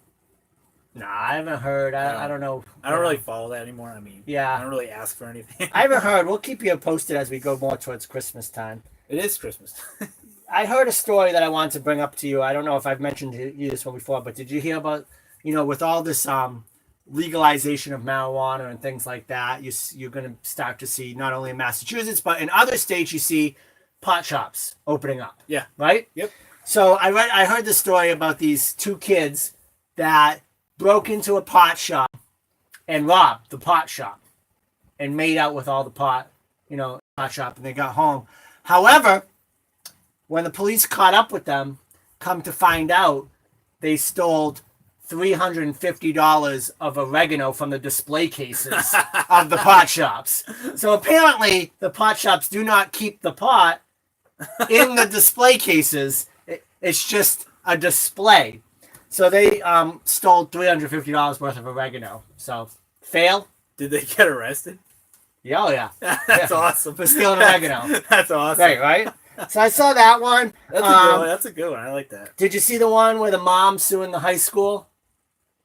Speaker 2: Nah, I haven't heard. I don't know.
Speaker 1: I don't really follow that anymore. I mean,
Speaker 2: Yeah.
Speaker 1: I don't really ask for anything.
Speaker 2: I haven't heard. We'll keep you posted as we go more towards Christmas time.
Speaker 1: It is Christmas.
Speaker 2: I heard a story that I wanted to bring up to you. I don't know if I've mentioned to you this one before, but did you hear about, with all this legalization of marijuana and things like that, you're going to start to see not only in Massachusetts, but in other states, you see pot shops opening up.
Speaker 1: Yeah.
Speaker 2: Right?
Speaker 1: Yep.
Speaker 2: So I heard the story about these two kids that broke into a pot shop and robbed the pot shop and made out with all the pot, pot shop, and they got home. However, when the police caught up with them, come to find out, they stole $350 of oregano from the display cases of the pot shops. So apparently, the pot shops do not keep the pot in the display cases. It's just a display. So they stole $350 worth of oregano. So, fail?
Speaker 1: Did they get arrested?
Speaker 2: Yeah, oh yeah.
Speaker 1: That's awesome.
Speaker 2: For stealing oregano.
Speaker 1: That's awesome.
Speaker 2: Right? So I saw that one.
Speaker 1: That's a good one. That's a good one. I like that.
Speaker 2: Did you see the one where the mom's suing the high school?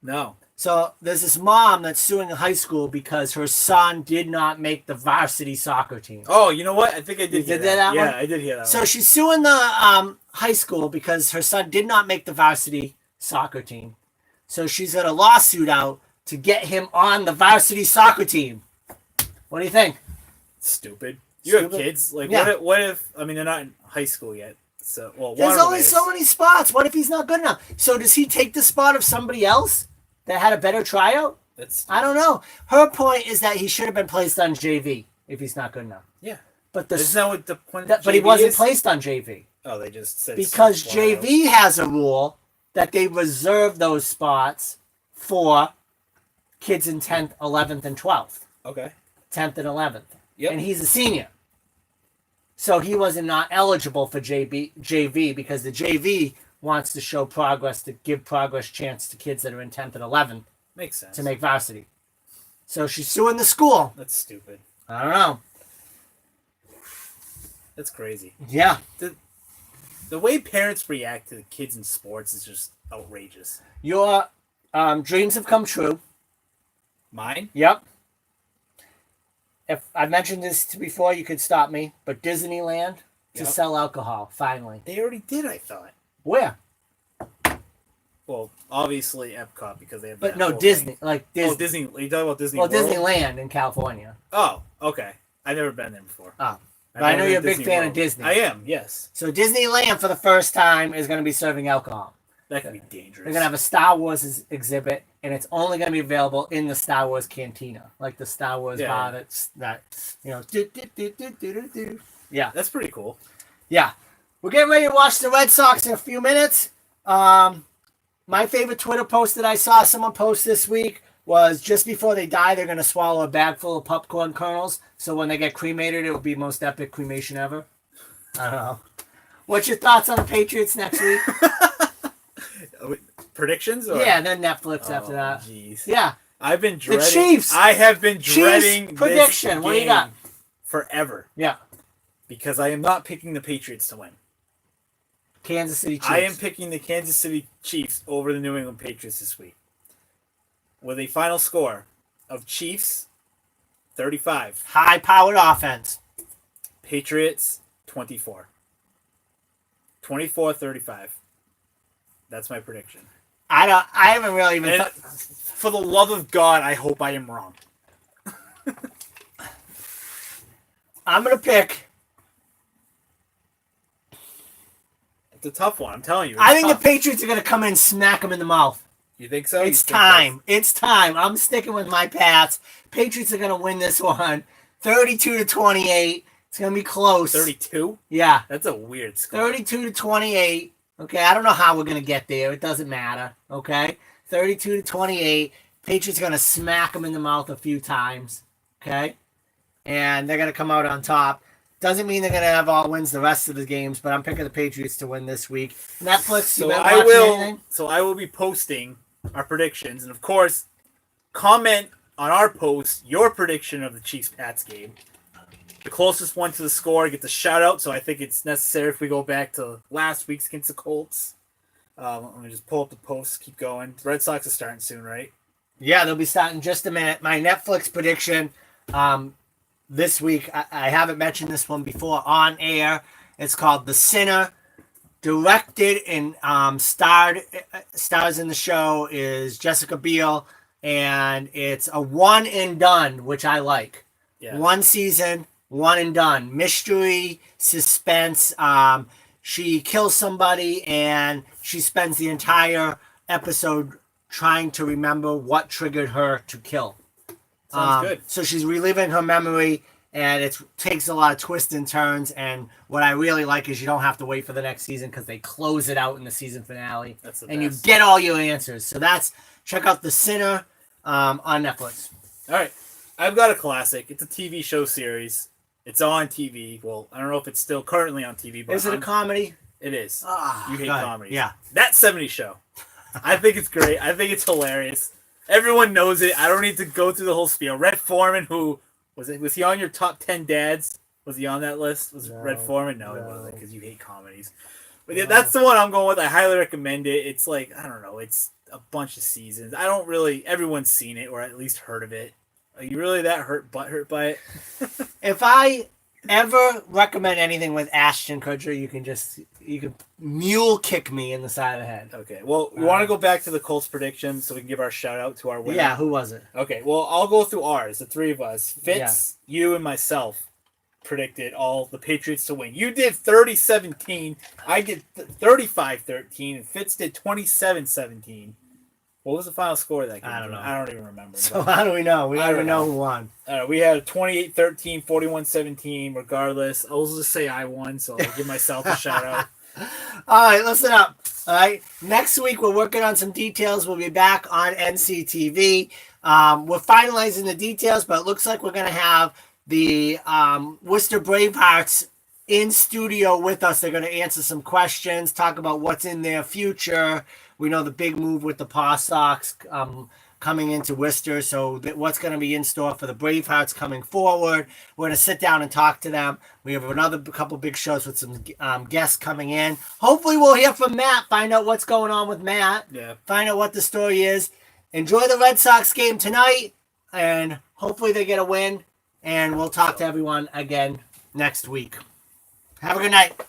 Speaker 1: No.
Speaker 2: So there's this mom that's suing a high school because her son did not make the varsity soccer team.
Speaker 1: Oh, you know what? I think I did hear that.
Speaker 2: one?
Speaker 1: Yeah, I did hear that
Speaker 2: So
Speaker 1: one.
Speaker 2: she's suing the high school because her son did not make the varsity soccer team. So she's got a lawsuit out to get him on the varsity soccer team. What do you think?
Speaker 1: Stupid. You have
Speaker 2: Stupid?
Speaker 1: kids. Like,
Speaker 2: Yeah.
Speaker 1: what if, I mean, they're not in high school yet. So, well,
Speaker 2: There's
Speaker 1: one of
Speaker 2: only
Speaker 1: them is.
Speaker 2: so many spots. What if he's not good enough? So does he take the spot of somebody else that had a better tryout?
Speaker 1: That's
Speaker 2: I don't know. Her point is that he should have been placed on JV if he's not good enough.
Speaker 1: Yeah.
Speaker 2: But
Speaker 1: Isn't that what the point
Speaker 2: but he
Speaker 1: JV
Speaker 2: wasn't
Speaker 1: is?
Speaker 2: placed on JV
Speaker 1: Oh, they just said
Speaker 2: because
Speaker 1: flat out.
Speaker 2: JV has a rule that they reserve those spots for kids in 10th, 11th, and 12th.
Speaker 1: Okay.
Speaker 2: 10th and 11th.
Speaker 1: Yep.
Speaker 2: And he's a senior. So he wasn't not eligible for JV because the JV wants to show progress, to give progress chance to kids that are in 10th and 11th
Speaker 1: Makes sense.
Speaker 2: to make varsity. So she's suing the school.
Speaker 1: That's stupid.
Speaker 2: I don't know.
Speaker 1: That's crazy.
Speaker 2: Yeah.
Speaker 1: The way parents react to the kids in sports is just outrageous.
Speaker 2: Your dreams have come true.
Speaker 1: Mine?
Speaker 2: Yep. If I mentioned this before, you could stop me. But Disneyland to
Speaker 1: Yep.
Speaker 2: sell alcohol, finally.
Speaker 1: They already did, I thought.
Speaker 2: Where?
Speaker 1: Well, obviously Epcot because they have.
Speaker 2: But
Speaker 1: that
Speaker 2: no,
Speaker 1: whole
Speaker 2: Disney.
Speaker 1: thing.
Speaker 2: Like Disney.
Speaker 1: Oh, Disney. Are you talking about Disney?
Speaker 2: Well,
Speaker 1: World?
Speaker 2: Disneyland in California.
Speaker 1: Oh, okay. I've never been there before.
Speaker 2: Oh.
Speaker 1: I've
Speaker 2: But I
Speaker 1: only
Speaker 2: know
Speaker 1: been
Speaker 2: you're a
Speaker 1: to
Speaker 2: big
Speaker 1: Disney
Speaker 2: fan of
Speaker 1: World.
Speaker 2: Disney.
Speaker 1: I am, yes.
Speaker 2: So Disneyland for the first time is going to be serving alcohol.
Speaker 1: That could be dangerous.
Speaker 2: They're going to have a Star Wars exhibit, and it's only going to be available in the Star Wars cantina. Like the Star Wars bar that. Yeah.
Speaker 1: That's pretty cool.
Speaker 2: Yeah. We're getting ready to watch the Red Sox in a few minutes. My favorite Twitter post that I saw someone post this week was just before they die, they're going to swallow a bag full of popcorn kernels. So when they get cremated, it will be the most epic cremation ever. I don't know. What's your thoughts on the Patriots next week?
Speaker 1: Predictions? Or?
Speaker 2: Yeah, and then Netflix after that.
Speaker 1: Jeez.
Speaker 2: Yeah.
Speaker 1: I've been dreading.
Speaker 2: Chiefs.
Speaker 1: I have been dreading
Speaker 2: Chiefs prediction.
Speaker 1: This
Speaker 2: What do you got?
Speaker 1: game forever
Speaker 2: Yeah.
Speaker 1: because I am not picking the Patriots to win.
Speaker 2: Kansas City Chiefs.
Speaker 1: I am picking the Kansas City Chiefs over the New England Patriots this week. With a final score of Chiefs 35,
Speaker 2: high-powered offense.
Speaker 1: Patriots 24. 24-35. That's my prediction.
Speaker 2: I haven't really even
Speaker 1: And for the love of God, I hope I am wrong.
Speaker 2: I'm going to pick.
Speaker 1: It's a tough one, I'm telling you.
Speaker 2: I think
Speaker 1: tough.
Speaker 2: the Patriots are going to come in and smack them in the mouth.
Speaker 1: You think so?
Speaker 2: It's
Speaker 1: You think
Speaker 2: time. It's time. I'm sticking with my Pats. Patriots are going to win this one 32-28. It's going to be close.
Speaker 1: 32?
Speaker 2: Yeah.
Speaker 1: That's a weird score.
Speaker 2: 32-28. Okay, I don't know how we're going to get there. It doesn't matter. Okay? 32-28. Patriots are going to smack them in the mouth a few times. Okay? And they're going to come out on top. Doesn't mean they're going to have all wins the rest of the games, but I'm picking the Patriots to win this week. Netflix,
Speaker 1: So
Speaker 2: you been
Speaker 1: I
Speaker 2: watching
Speaker 1: will.
Speaker 2: anything?
Speaker 1: So I will be posting our predictions, and of course, comment on our post your prediction of the Chiefs-Pats game. The closest one to the score gets a shout out. So I think it's necessary if we go back to last week's against the Colts. Let me just pull up the post. Keep going. The Red Sox are starting soon, right?
Speaker 2: Yeah, they'll be starting in just a minute. My Netflix prediction this week, I haven't mentioned this one before on air. It's called The Sinner. Directed and stars in the show is Jessica Biel, and it's a one and done, which I like.
Speaker 1: Yeah.
Speaker 2: One season, one and done. Mystery, suspense. She kills somebody, and she spends the entire episode trying to remember what triggered her to kill.
Speaker 1: Sounds good.
Speaker 2: So she's reliving her memory, and it takes a lot of twists and turns. And what I really like is you don't have to wait for the next season because they close it out in the season finale,
Speaker 1: That's the
Speaker 2: and
Speaker 1: best.
Speaker 2: you get all your answers. So check out The Sinner on Netflix.
Speaker 1: All right. I've got a classic. It's a TV show series. It's on TV. Well, I don't know if it's still currently on TV, but
Speaker 2: Is it a comedy?
Speaker 1: It is.
Speaker 2: Ah,
Speaker 1: You hate
Speaker 2: go ahead.
Speaker 1: comedies.
Speaker 2: Yeah.
Speaker 1: That 70s Show. I think it's great. I think it's hilarious. Everyone knows it. I don't need to go through the whole spiel. Red Foreman, who was he on your top 10 dads? Was he on that list? Was Red Foreman? No, he wasn't, because you hate comedies. But yeah, that's the one I'm going with. I highly recommend it. It's like, I don't know, it's a bunch of seasons. Everyone's seen it or at least heard of it. Are you really that hurt by it?
Speaker 2: If I ever recommend anything with Ashton Kutcher, you can mule kick me in the side of the head.
Speaker 1: Okay. Well, we want to go back to the Colts prediction so we can give our shout out to our winner.
Speaker 2: Yeah, who was it?
Speaker 1: Okay. Well, I'll go through ours. The three of us, Fitz, you, and myself, predicted all the Patriots to win. You did 30-17. I did 35-13, and Fitz did 27-17. What was the final score of that game?
Speaker 2: I don't know.
Speaker 1: I don't even remember.
Speaker 2: So how do we know? We
Speaker 1: I
Speaker 2: don't
Speaker 1: don't
Speaker 2: even know who won.
Speaker 1: We had a 28-13, 41-17. Regardless, I'll just say I won, so I'll give myself a shout out.
Speaker 2: All right, listen up. All right, next week we're working on some details. We'll be back on NCTV. We're finalizing the details, but it looks like we're going to have the Worcester Bravehearts in studio with us. They're going to answer some questions, talk about what's in their future. We know the big move with the Paw Sox coming into Worcester, so what's going to be in store for the Bravehearts coming forward. We're going to sit down and talk to them. We have another couple big shows with some guests coming in. Hopefully we'll hear from Matt, find out what's going on with Matt, find out what the story is. Enjoy the Red Sox game tonight, and hopefully they get a win, and we'll talk to everyone again next week. Have a good night.